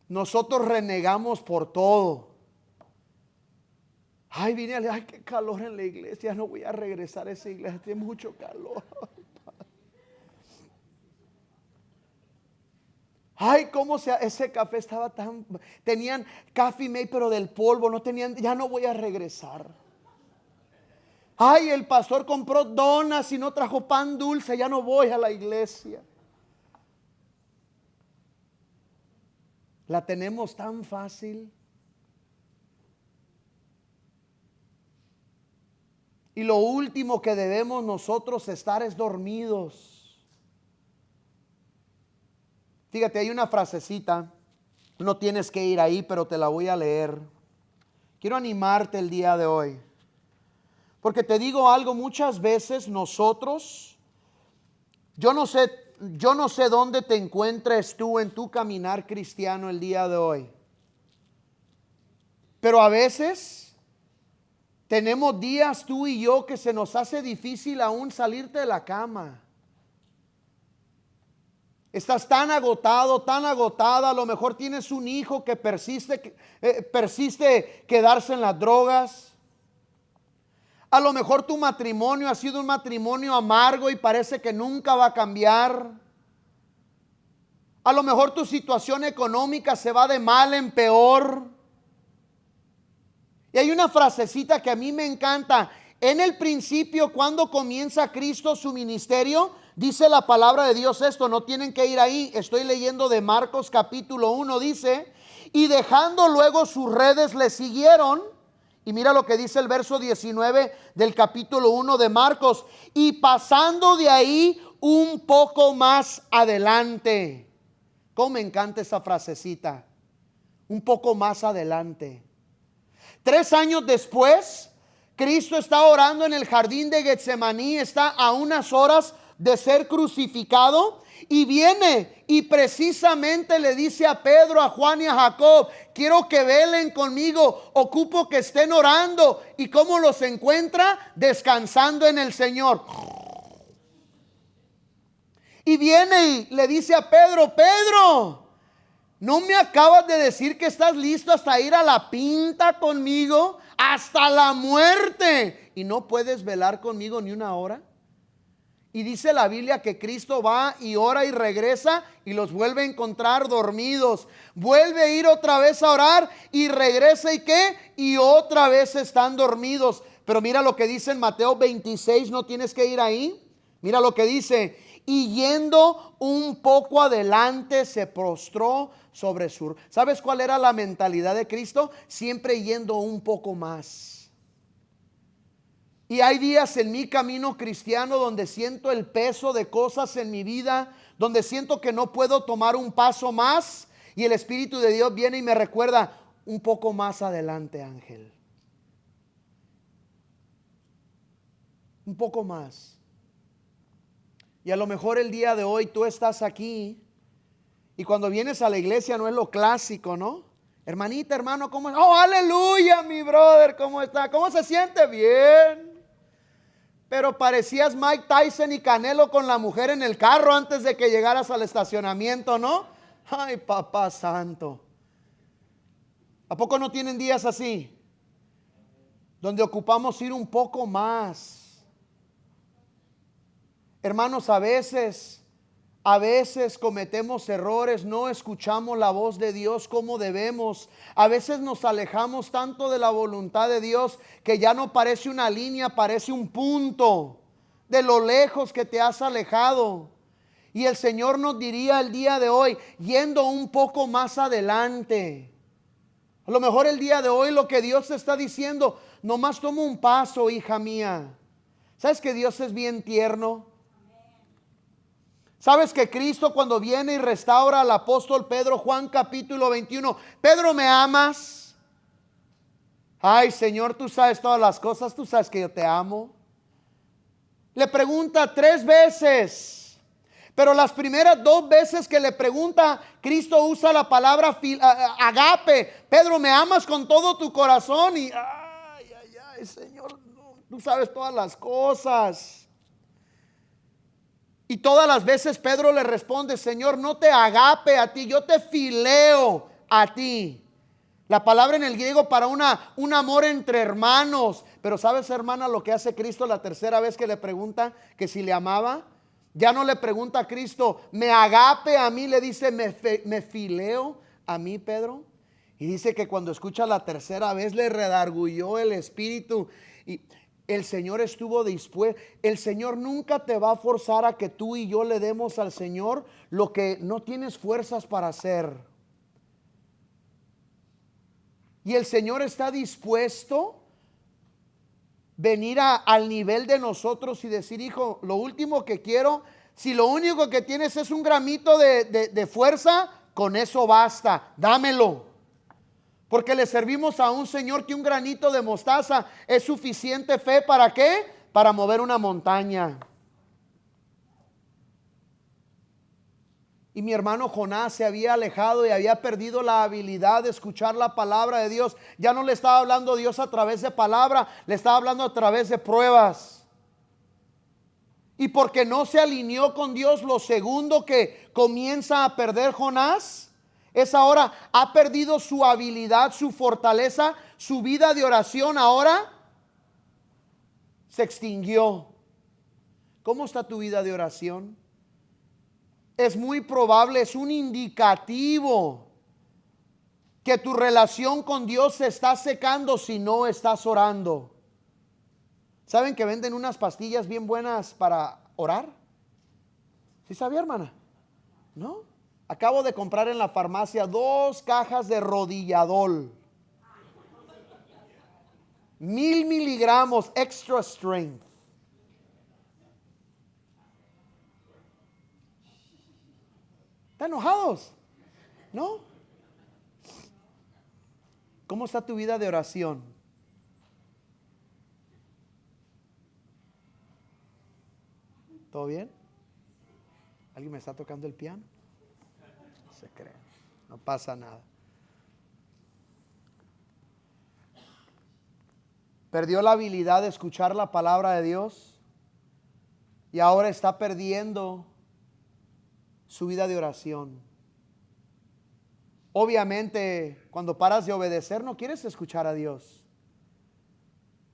Nosotros renegamos por todo. Ay, vine, ay, qué calor en la iglesia, no voy a regresar a esa iglesia, tiene mucho calor. Ay, ese café estaba tan, tenían Coffee Mate pero del polvo, no tenían, ya no voy a regresar. Ay, el pastor compró donas y no trajo pan dulce, ya no voy a la iglesia. La tenemos tan fácil. Y lo último que debemos nosotros estar es dormidos. Fíjate, hay una frasecita, no tienes que ir ahí, pero te la voy a leer. Quiero animarte el día de hoy. Porque te digo algo, muchas veces nosotros, yo no sé dónde te encuentres tú en tu caminar cristiano el día de hoy. Pero a veces tenemos días tú y yo que se nos hace difícil aún salirte de la cama. Estás tan agotado, tan agotada. A lo mejor tienes un hijo que persiste quedarse en las drogas. A lo mejor tu matrimonio ha sido un matrimonio amargo y parece que nunca va a cambiar. A lo mejor tu situación económica se va de mal en peor. Y hay una frasecita que a mí me encanta. En el principio, cuando comienza Cristo su ministerio, dice la palabra de Dios esto, no tienen que ir ahí. Estoy leyendo de Marcos capítulo 1, dice, y dejando luego sus redes le siguieron. Y mira lo que dice el verso 19 del capítulo 1 de Marcos. Y pasando de ahí un poco más adelante. Cómo me encanta esa frasecita. Un poco más adelante. 3 años después, Cristo está orando en el jardín de Getsemaní, está a unas horas de ser crucificado y viene y precisamente le dice a Pedro, a Juan y a Jacob, quiero que velen conmigo, ocupo que estén orando. ¿Y cómo los encuentra? Descansando en el Señor. Y viene y le dice a Pedro, Pedro, ¿no me acabas de decir que estás listo hasta ir a la pinta conmigo? Hasta la muerte. ¿Y no puedes velar conmigo ni una hora? Y dice la Biblia que Cristo va y ora y regresa y los vuelve a encontrar dormidos. Vuelve a ir otra vez a orar y regresa y ¿qué? Y otra vez están dormidos. Pero mira lo que dice en Mateo 26, no tienes que ir ahí. Mira lo que dice. Y yendo un poco adelante se prostró sobre su... ¿Sabes cuál era la mentalidad de Cristo? Siempre yendo un poco más. Y hay días en mi camino cristiano donde siento el peso de cosas en mi vida, donde siento que no puedo tomar un paso más. Y el Espíritu de Dios viene y me recuerda, un poco más adelante, Ángel. Un poco más. Y a lo mejor el día de hoy tú estás aquí y cuando vienes a la iglesia no es lo clásico, ¿no? Hermanita, hermano, ¿cómo es? Oh, aleluya, mi brother, ¿cómo está? ¿Cómo se siente? Bien. Pero parecías Mike Tyson y Canelo con la mujer en el carro antes de que llegaras al estacionamiento, ¿no? Ay, papá santo. ¿A poco no tienen días así? Donde ocupamos ir un poco más. Hermanos, a veces cometemos errores, no escuchamos la voz de Dios como debemos. A veces nos alejamos tanto de la voluntad de Dios que ya no parece una línea, parece un punto de lo lejos que te has alejado. Y el Señor nos diría el día de hoy, yendo un poco más adelante. A lo mejor el día de hoy lo que Dios te está diciendo, nomás toma un paso, hija mía. ¿Sabes que Dios es bien tierno? ¿Sabes que Cristo cuando viene y restaura al apóstol Pedro, Juan capítulo 21, Pedro, ¿me amas? Ay, Señor, tú sabes todas las cosas, tú sabes que yo te amo. Le pregunta 3 veces, pero las primeras 2 veces que le pregunta, Cristo usa la palabra agape. Pedro, ¿me amas con todo tu corazón? Y ay, Señor, no, tú sabes todas las cosas. Y todas las veces Pedro le responde, Señor, no te agape a ti, yo te fileo a ti. La palabra en el griego para un amor entre hermanos. Pero ¿sabes, hermana, lo que hace Cristo la tercera vez que le pregunta que si le amaba? Ya no le pregunta a Cristo, me agape a mí, le dice, me fileo a mí, Pedro. Y dice que cuando escucha la tercera vez le redarguyó el espíritu. Y el Señor estuvo dispuesto. El Señor nunca te va a forzar a que tú y yo le demos al Señor lo que no tienes fuerzas para hacer. Y el Señor está dispuesto venir al nivel de nosotros y decir, hijo, lo último que quiero, si lo único que tienes es un gramito de fuerza, con eso basta, dámelo. Porque le servimos a un Señor que un granito de mostaza es suficiente fe. ¿Para qué? Para mover una montaña. Y mi hermano Jonás se había alejado y había perdido la habilidad de escuchar la palabra de Dios. Ya no le estaba hablando Dios a través de palabra, le estaba hablando a través de pruebas. Y porque no se alineó con Dios, lo segundo que comienza a perder Jonás es ahora, ha perdido su habilidad, su fortaleza, su vida de oración ahora se extinguió. ¿Cómo está tu vida de oración? Es muy probable, es un indicativo que tu relación con Dios se está secando si no estás orando. ¿Saben que venden unas pastillas bien buenas para orar? ¿Sí sabía, hermana? ¿No? Acabo de comprar en la farmacia 2 cajas de rodilladol. 1000 miligramos extra strength. ¿Están enojados? ¿No? ¿Cómo está tu vida de oración? ¿Todo bien? ¿Alguien me está tocando el piano? No se cree, no pasa nada. Perdió la habilidad de escuchar la palabra de Dios y ahora está perdiendo su vida de oración. Obviamente, cuando paras de obedecer, no quieres escuchar a Dios.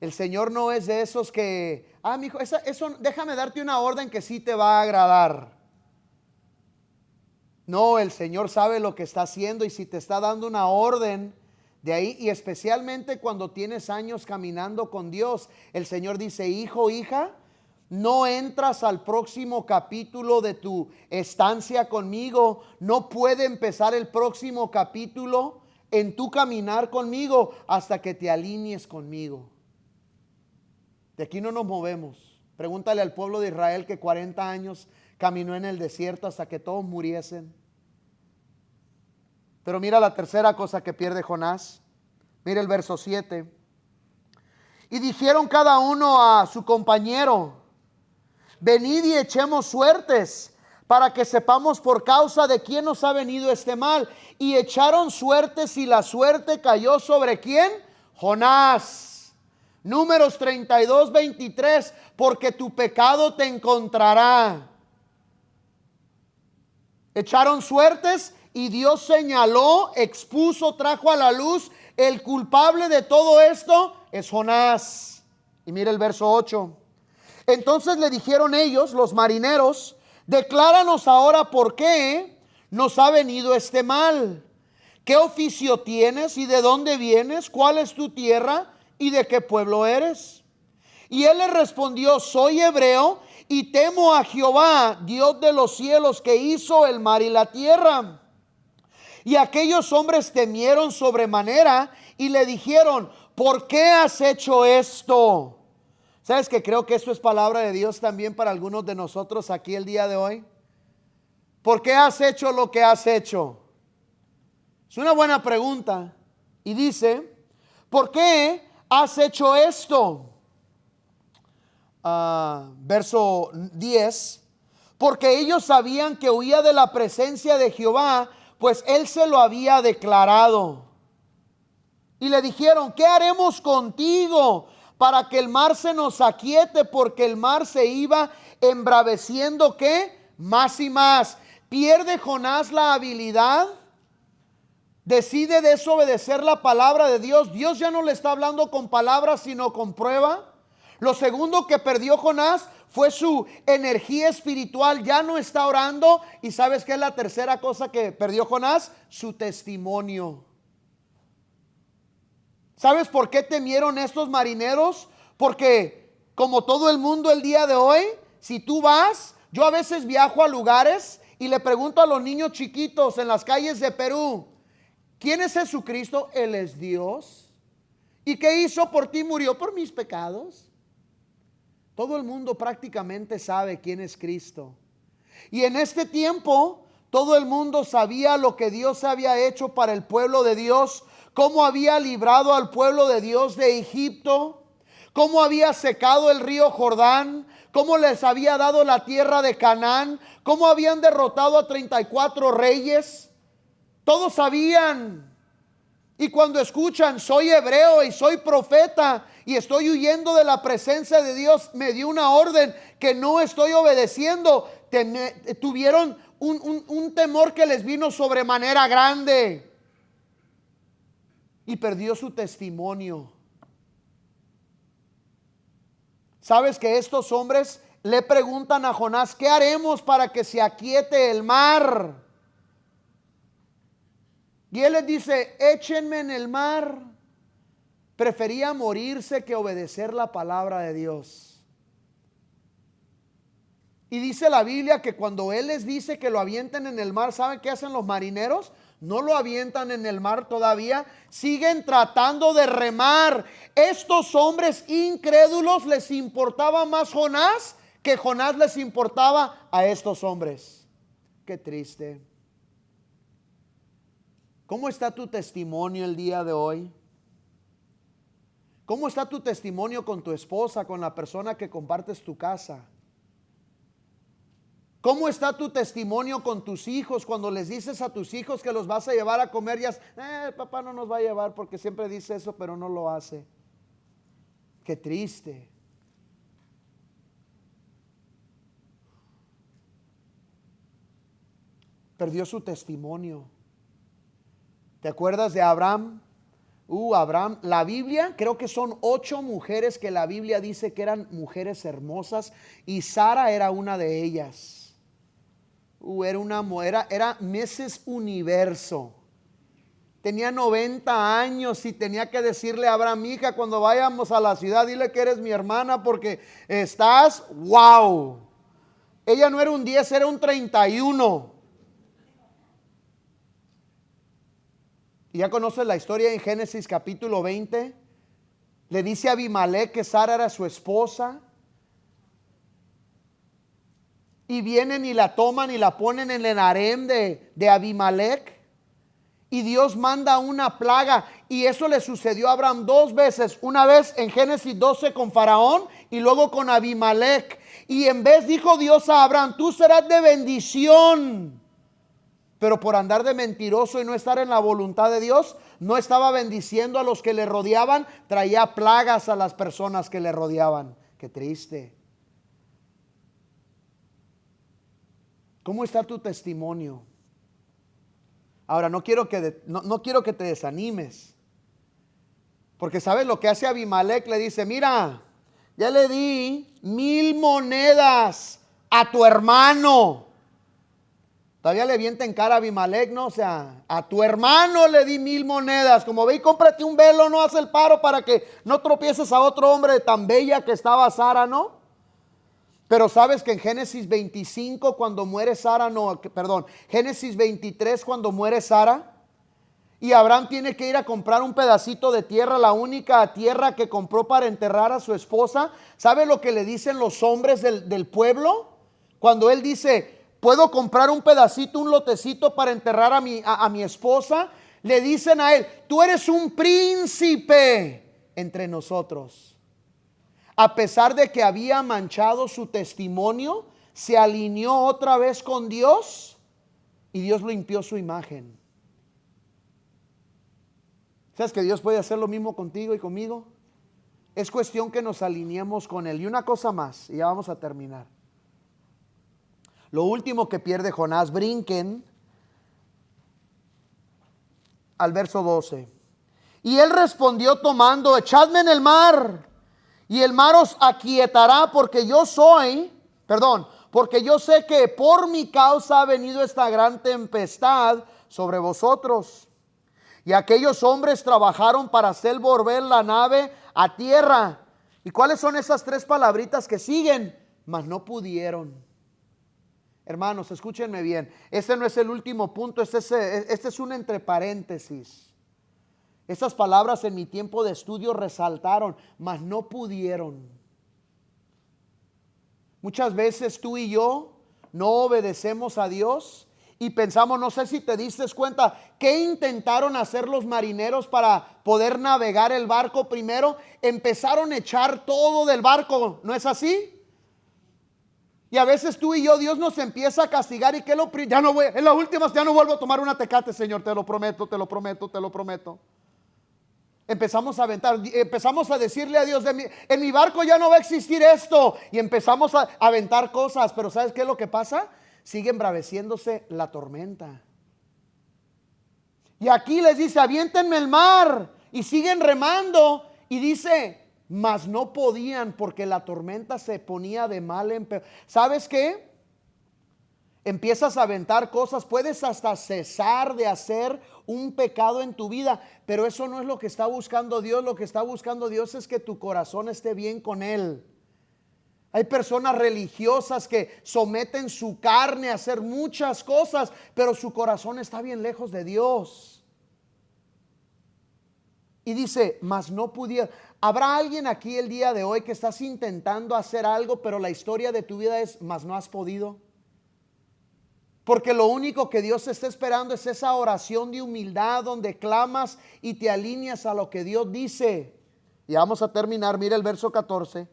El Señor no es de esos que, mijo, eso, déjame darte una orden que sí te va a agradar. No, el Señor sabe lo que está haciendo y si te está dando una orden de ahí, y especialmente cuando tienes años caminando con Dios, el Señor dice, hijo, hija, no entras al próximo capítulo de tu estancia conmigo, no puede empezar el próximo capítulo en tu caminar conmigo hasta que te alinees conmigo. De aquí no nos movemos. Pregúntale al pueblo de Israel que 40 años caminó en el desierto hasta que todos muriesen. Pero mira la tercera cosa que pierde Jonás. Mira el verso 7. Y dijeron cada uno a su compañero, venid y echemos suertes para que sepamos por causa de quién nos ha venido este mal. Y echaron suertes y la suerte cayó sobre ¿quién? Jonás. Números 32, 23, porque tu pecado te encontrará. Echaron suertes y Dios señaló, expuso, trajo a la luz. El culpable de todo esto es Jonás. Y mira el verso 8. Entonces le dijeron ellos, los marineros, decláranos ahora por qué nos ha venido este mal. ¿Qué oficio tienes y de dónde vienes? ¿Cuál es tu tierra y de qué pueblo eres? Y él le respondió, soy hebreo y temo a Jehová, Dios de los cielos, que hizo el mar y la tierra. Y aquellos hombres temieron sobremanera y le dijeron, ¿por qué has hecho esto? ¿Sabes que creo que esto es palabra de Dios también para algunos de nosotros aquí el día de hoy? ¿por qué has hecho lo que has hecho? Es una buena pregunta. Y dice, ¿por qué has hecho esto? Verso 10. Porque ellos sabían que huía de la presencia de Jehová, pues él se lo había declarado. Y le dijeron, ¿qué haremos contigo para que el mar se nos aquiete? Porque el mar se iba embraveciendo, ¿qué? Más y más. ¿Pierde Jonás la habilidad? Decide desobedecer la palabra de Dios. Dios ya no le está hablando con palabras, sino con prueba. Lo segundo que perdió Jonás fue su energía espiritual. Ya no está orando. ¿Y sabes qué es la tercera cosa que perdió Jonás? Su testimonio. ¿Sabes por qué temieron estos marineros? Porque como todo el mundo el día de hoy, si tú vas, yo a veces viajo a lugares y le pregunto a los niños chiquitos en las calles de Perú, ¿quién es Jesucristo? Él es Dios. ¿Y qué hizo por ti? Murió por mis pecados. Todo el mundo prácticamente sabe quién es Cristo. Y en este tiempo, todo el mundo sabía lo que Dios había hecho para el pueblo de Dios, cómo había librado al pueblo de Dios de Egipto, cómo había secado el río Jordán, cómo les había dado la tierra de Canaán, cómo habían derrotado a 34 reyes. Todos sabían. Y cuando escuchan, soy hebreo y soy profeta y estoy huyendo de la presencia de Dios, me dio una orden que no estoy obedeciendo, tuvieron un temor que les vino sobremanera grande y perdió su testimonio. ¿Sabes que estos hombres le preguntan a Jonás, ¿qué haremos para que se aquiete el mar? Y él les dice, échenme en el mar. Prefería morirse que obedecer la palabra de Dios. Y dice la Biblia que cuando él les dice que lo avienten en el mar, ¿saben qué hacen los marineros? No lo avientan en el mar todavía, siguen tratando de remar. Estos hombres incrédulos les importaba más Jonás que Jonás les importaba a estos hombres. Qué triste. ¿Cómo está tu testimonio el día de hoy? ¿Cómo está tu testimonio con tu esposa, con la persona que compartes tu casa? ¿Cómo está tu testimonio con tus hijos cuando les dices a tus hijos que los vas a llevar a comer? Ya, papá no nos va a llevar porque siempre dice eso, pero no lo hace. Qué triste. Perdió su testimonio. ¿Te acuerdas de Abraham? Abraham, la Biblia, creo que son 8 mujeres que la Biblia dice que eran mujeres hermosas y Sara era una de ellas. Era Mrs. Universo. Tenía 90 años y tenía que decirle a Abraham, hija, cuando vayamos a la ciudad, dile que eres mi hermana porque estás, wow. Ella no era un 10, era un 31. Y ya conoces la historia en Génesis capítulo 20. Le dice a Abimelech que Sara era su esposa. Y vienen y la toman y la ponen en el harem de Abimelech. Y Dios manda una plaga. Y eso le sucedió a Abraham 2 veces. Una vez en Génesis 12 con Faraón y luego con Abimelech. Y en vez dijo Dios a Abraham, tú serás de bendición. Pero por andar de mentiroso y no estar en la voluntad de Dios, no estaba bendiciendo a los que le rodeaban, traía plagas a las personas que le rodeaban. Qué triste. ¿Cómo está tu testimonio? Ahora, no quiero que te desanimes. Porque ¿sabes lo que hace Abimelech? Le dice, mira, ya le di 1000 monedas a tu hermano. Todavía le vienta en cara a Abimelech, ¿no? O sea, a tu hermano le di 1000 monedas. Como ve y cómprate un velo, no hace el paro para que no tropieces a otro hombre tan bella que estaba Sara, ¿no? Pero sabes que en Génesis 25 cuando muere Sara, Génesis 23 cuando muere Sara y Abraham tiene que ir a comprar un pedacito de tierra, la única tierra que compró para enterrar a su esposa. ¿Sabe lo que le dicen los hombres del pueblo? Cuando él dice, puedo comprar un pedacito, un lotecito para enterrar a mi esposa. Le dicen a él, tú eres un príncipe entre nosotros. A pesar de que había manchado su testimonio, se alineó otra vez con Dios y Dios limpió su imagen. ¿Sabes que Dios puede hacer lo mismo contigo y conmigo? Es cuestión que nos alineemos con Él. Y una cosa más, y ya vamos a terminar. Lo último que pierde Jonás, brinquen al verso 12. Y él respondió tomando, echadme en el mar, y el mar os aquietará, porque yo sé que por mi causa ha venido esta gran tempestad sobre vosotros. Y aquellos hombres trabajaron para hacer volver la nave a tierra. ¿Y cuáles son esas tres palabritas que siguen? Mas no pudieron. Hermanos, escúchenme bien. Este no es el último punto, este es un entre paréntesis. Estas palabras en mi tiempo de estudio resaltaron, mas no pudieron. Muchas veces tú y yo no obedecemos a Dios y pensamos, no sé si te diste cuenta, ¿qué intentaron hacer los marineros para poder navegar el barco? Primero empezaron a echar todo del barco, ¿no es así? Y a veces tú y yo, Dios nos empieza a castigar y ya no voy, en las últimas ya no vuelvo a tomar una Tecate, Señor, te lo prometo, te lo prometo, te lo prometo. Empezamos a aventar, empezamos a decirle a Dios, en mi barco ya no va a existir esto. Y empezamos a aventar cosas, pero ¿sabes qué es lo que pasa? Sigue embraveciéndose la tormenta. Y aquí les dice, aviéntenme el mar. Y siguen remando. Y dice, mas no podían porque la tormenta se ponía de mal en peor. ¿Sabes qué? Empiezas a aventar cosas, puedes hasta cesar de hacer un pecado en tu vida, pero eso no es lo que está buscando Dios. Lo que está buscando Dios es que tu corazón esté bien con Él. Hay personas religiosas que someten su carne a hacer muchas cosas, pero su corazón está bien lejos de Dios. Y dice, mas no pudiera. ¿Habrá alguien aquí el día de hoy que estás intentando hacer algo, pero la historia de tu vida es, mas no has podido? Porque lo único que Dios está esperando es esa oración de humildad donde clamas y te alineas a lo que Dios dice. Y vamos a terminar, mira el verso 14.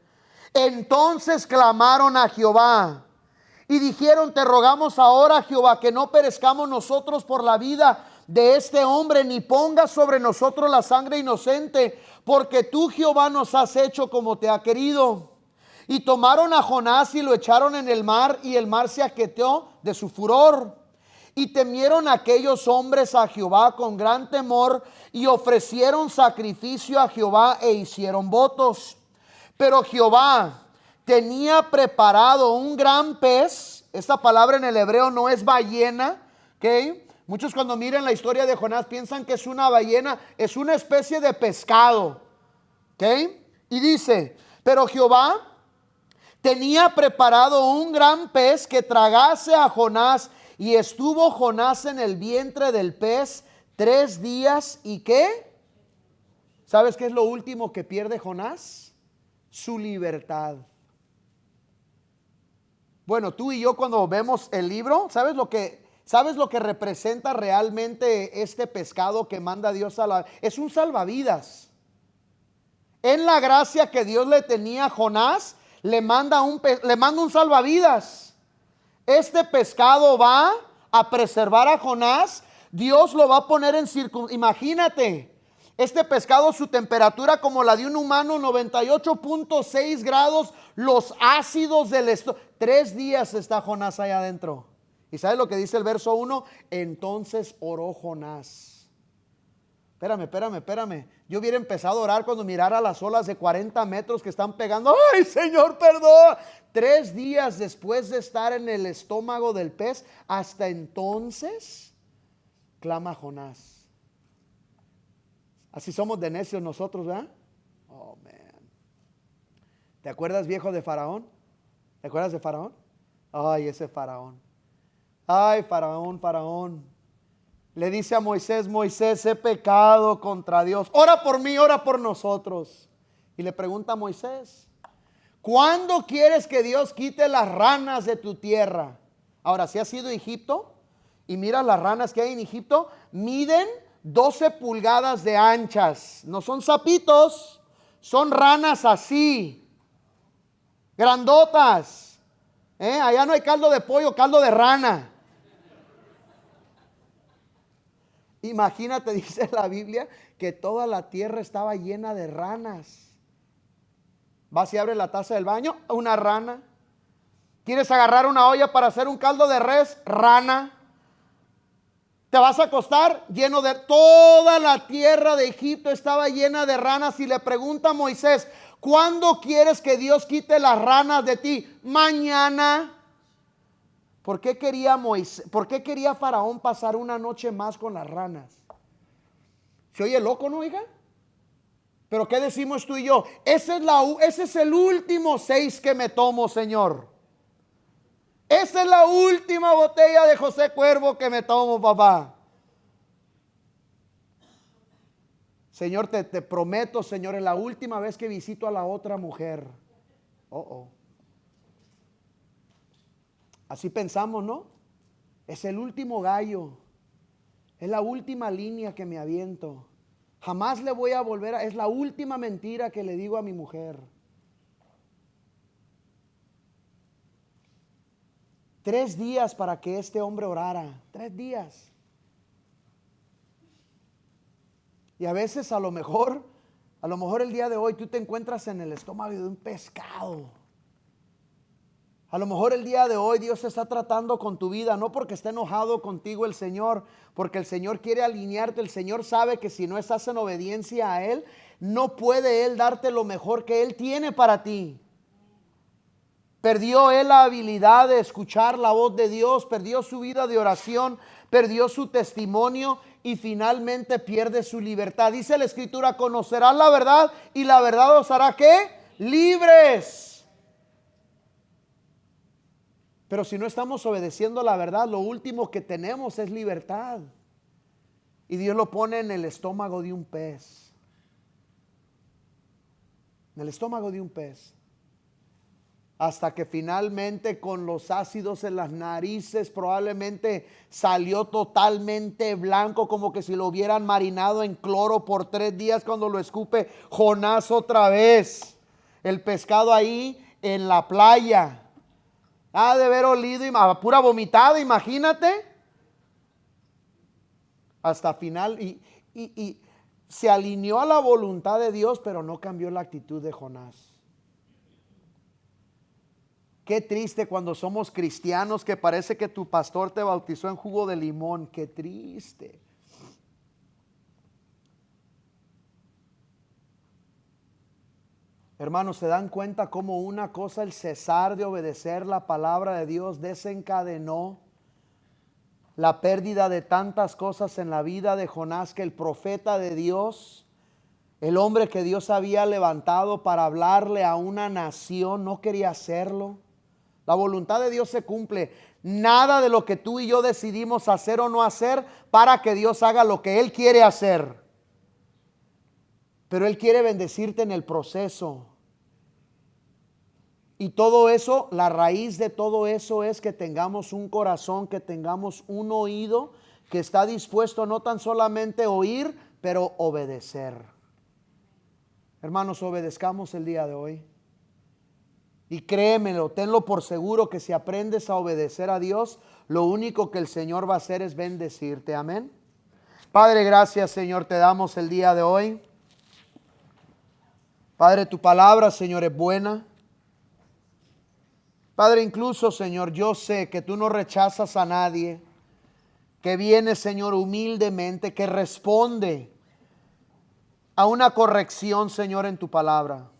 Entonces clamaron a Jehová y dijeron, te rogamos ahora, Jehová, que no perezcamos nosotros por la vida de este hombre, ni pongas sobre nosotros la sangre inocente, porque tú, Jehová, nos has hecho como te ha querido. Y tomaron a Jonás y lo echaron en el mar, y el mar se aquieteó de su furor. Y temieron aquellos hombres a Jehová con gran temor, y ofrecieron sacrificio a Jehová e hicieron votos. Pero Jehová tenía preparado un gran pez. Esta palabra en el hebreo no es ballena, ¿ok? Muchos cuando miran la historia de Jonás piensan que es una ballena, es una especie de pescado, ¿ok? Y dice, pero Jehová tenía preparado un gran pez que tragase a Jonás, y estuvo Jonás en el vientre del pez 3 días. ¿Y qué? ¿Sabes qué es lo último que pierde Jonás? Su libertad. Bueno, tú y yo cuando vemos el libro, ¿sabes lo que representa realmente este pescado que manda Dios es un salvavidas? En la gracia que Dios le tenía a Jonás, le manda un salvavidas. Este pescado va a preservar a Jonás. Dios lo va a poner en imagínate, este pescado, su temperatura como la de un humano, 98.6 grados, los ácidos del estómago. 3 días está Jonás allá adentro. ¿Y sabes lo que dice el verso 1? Entonces oró Jonás. Espérame. Yo hubiera empezado a orar cuando mirara las olas de 40 metros que están pegando. ¡Ay, Señor, perdón! 3 días después de estar en el estómago del pez, hasta entonces clama Jonás. Así somos de necios nosotros, ¿verdad? Oh, man. ¿Te acuerdas, viejo, de Faraón? ¿Te acuerdas de Faraón? Ay, ese Faraón. Ay, Faraón. Le dice a Moisés, Moisés, he pecado contra Dios. Ora por mí, ora por nosotros. Y le pregunta a Moisés, ¿cuándo quieres que Dios quite las ranas de tu tierra? Ahora, si has ido a Egipto y mira las ranas que hay en Egipto, miden 12 pulgadas de anchas. No son sapitos, son ranas así, grandotas. Allá no hay caldo de pollo, caldo de rana. Imagínate, dice la Biblia, que toda la tierra estaba llena de ranas. Vas y abres la taza del baño, una rana. ¿Quieres agarrar una olla para hacer un caldo de res? Rana. Te vas a acostar lleno de... Toda la tierra de Egipto estaba llena de ranas. Y le pregunta a Moisés, ¿cuándo quieres que Dios quite las ranas de ti? Mañana. ¿Por qué quería Faraón pasar una noche más con las ranas? ¿Se oye loco, no, hija? Pero ¿qué decimos tú y yo? Ese es el último 6 que me tomo, Señor. Esa es la última botella de José Cuervo que me tomo, papá. Señor, te prometo, Señor, es la última vez que visito a la otra mujer. Así pensamos, ¿no? Es el último gallo. Es la última línea que me aviento. Jamás le voy a volver a... Es la última mentira que le digo a mi mujer. 3 días para que este hombre orara. 3 días. Y a veces a lo mejor el día de hoy tú te encuentras en el estómago de un pescado. A lo mejor el día de hoy Dios está tratando con tu vida, no porque esté enojado contigo el Señor, porque el Señor quiere alinearte. El Señor sabe que si no estás en obediencia a Él, no puede Él darte lo mejor que Él tiene para ti. Perdió él la habilidad de escuchar la voz de Dios, perdió su vida de oración, perdió su testimonio y finalmente pierde su libertad. Dice la Escritura, conocerán la verdad y la verdad os hará ¿qué? Libres. Pero si no estamos obedeciendo la verdad, lo último que tenemos es libertad. Y Dios lo pone en el estómago de un pez. En el estómago de un pez. Hasta que finalmente con los ácidos en las narices probablemente salió totalmente blanco, como que si lo hubieran marinado en cloro por 3 días cuando lo escupe Jonás otra vez. El pescado ahí en la playa. Ha de haber olido pura vomitada, imagínate. Hasta final y se alineó a la voluntad de Dios, pero no cambió la actitud de Jonás. Qué triste cuando somos cristianos que parece que tu pastor te bautizó en jugo de limón. Qué triste. Hermanos, ¿se dan cuenta cómo una cosa, el cesar de obedecer la palabra de Dios, desencadenó la pérdida de tantas cosas en la vida de Jonás, que el profeta de Dios, el hombre que Dios había levantado para hablarle a una nación, no quería hacerlo? La voluntad de Dios se cumple. Nada de lo que tú y yo decidimos hacer o no hacer para que Dios haga lo que Él quiere hacer. Pero Él quiere bendecirte en el proceso. Y todo eso, la raíz de todo eso es que tengamos un corazón, que tengamos un oído que está dispuesto no tan solamente a oír, pero obedecer. Hermanos, obedezcamos el día de hoy. Y créemelo, tenlo por seguro que si aprendes a obedecer a Dios, lo único que el Señor va a hacer es bendecirte. Amén. Padre, gracias, Señor, te damos el día de hoy. Padre, tu palabra, Señor, es buena. Padre, incluso, Señor, yo sé que tú no rechazas a nadie, que viene, Señor, humildemente, que responde a una corrección, Señor, en tu palabra.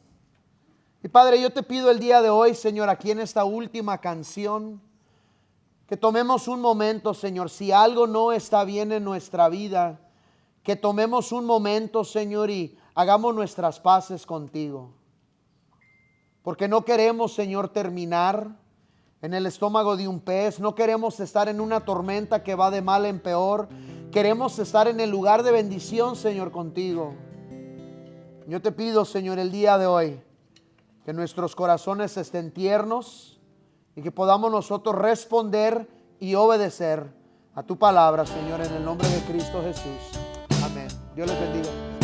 Y Padre, yo te pido el día de hoy, Señor, aquí en esta última canción, que tomemos un momento, Señor, si algo no está bien en nuestra vida, que tomemos un momento, Señor, y hagamos nuestras paces contigo. Porque no queremos, Señor, terminar en el estómago de un pez, no queremos estar en una tormenta que va de mal en peor, queremos estar en el lugar de bendición, Señor, contigo. Yo te pido, Señor, el día de hoy, que nuestros corazones estén tiernos y que podamos nosotros responder y obedecer a tu palabra, Señor, en el nombre de Cristo Jesús. Amén. Dios les bendiga.